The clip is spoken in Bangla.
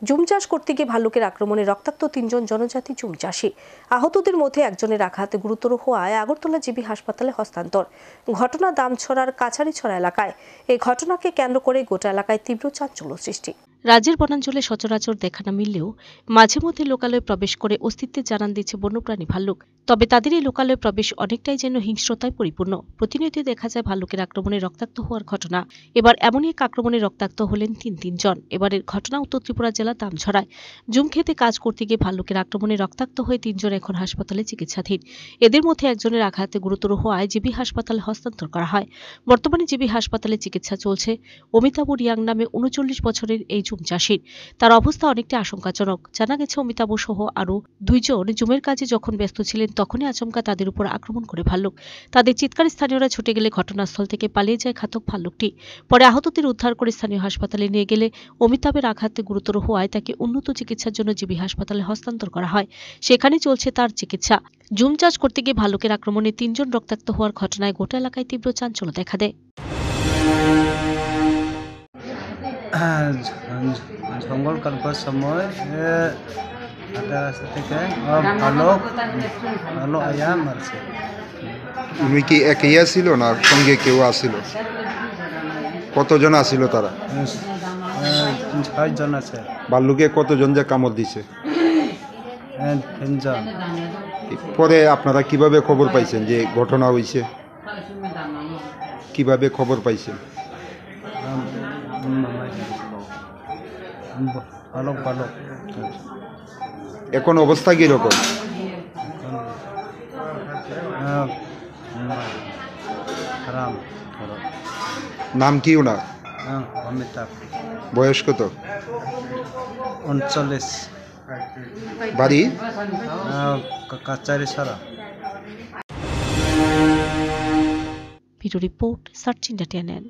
জুম চাষ করতে গিয়ে ভাল্লুকের আক্রমণে রক্তাক্ত 3 জন জনজাতি জুম চাষী। আহতদের মধ্যে একজনের আঘাত গুরুতর হওয়ায় আগরতলা জিবি হাসপাতালে হস্তান্তর। ঘটনা দামছড়ার কাছারিছড়া এলাকায়। এই ঘটনাকে কেন্দ্র করে গোটা এলাকায় তীব্র চাঞ্চল্য সৃষ্টি। রাজ্যের বনাঞ্চলে সচরাচর দেখা না মিললেও মাঝে মধ্যে লোকালয়ে প্রবেশ করে অস্তিত্বের জানান দিচ্ছে বন্যপ্রাণী ভাল্লুক। তবে তাদের এই লোকালয়ে প্রবেশ অনেকটাই যেন হিংস্রতায় পরিপূর্ণ। প্রতিনিয়ত দেখা যায় ভাল্লুকের আক্রমণে রক্তাক্ত হওয়ার ঘটনা। এবার এমনই এক আক্রমণে রক্তাক্ত হলেন তিন জন। এবারের ঘটনা উত্তর ত্রিপুরা জেলা দামছড়ায়। জুম খেতে কাজ করতে গিয়ে ভাল্লুকের আক্রমণে রক্তাক্ত হয়ে 3 জন এখন হাসপাতালে চিকিৎসাধীন। এদের মধ্যে একজনের আঘাতে গুরুতর হওয়ায় জিবি হাসপাতালে হস্তান্তর করা হয়। বর্তমানে জিবি হাসপাতালে চিকিৎসা চলছে অমিতাভ রিয়াং নামে 39 বছরের এই জুম চাষীর। তার অবস্থা অনেকটা আশঙ্কাজনক। জানা গেছে অমিতাভ সহ আরও 2 জন জুমের কাজে যখন ব্যস্ত ছিলেন তখনই আচমকা তাদের উপর আক্রমণ করে ভাল্লুক। তাদের চিৎকারে স্থানীয়রা ছুটে গেলে ঘটনাস্থল থেকে পালিয়ে যায় ঘাতক ভাল্লুকটি। পরে আহতদের উদ্ধার করে স্থানীয় হাসপাতালে নিয়ে গেলে অমিতাভের আঘাতে গুরুতর হওয়ায় তাকে উন্নত চিকিৎসার জন্য জিবি হাসপাতালে হস্তান্তর করা হয়। সেখানে চলছে তার চিকিৎসা। জুম চাষ করতে গিয়ে ভাল্লুকের আক্রমণে 3 জন রক্তাক্ত হওয়ার ঘটনায় গোটা এলাকায় তীব্র চাঞ্চল্য দেখা দেয়। জঙ্গল কাটবার সময় রাস্তা থেকে ভালো আয়া মারছে। উনি কি একাই আসিল না সঙ্গে কেউ আসিল? কতজন আসিল তারা? 6 জন আছে। ভাল্লুকে কতজন যে কামড় দিছে? 3 জন। পরে আপনারা কিভাবে খবর পাইছেন যে ঘটনা হয়েছে? কিভাবে খবর পাইছেন? ভালো। এখন অবস্থা কিরকম? খারাপ। নাম কি ওনার? অমিতাভ। বয়স কত? 39। বাড়ি? Kachharichhara. Video report search India channel.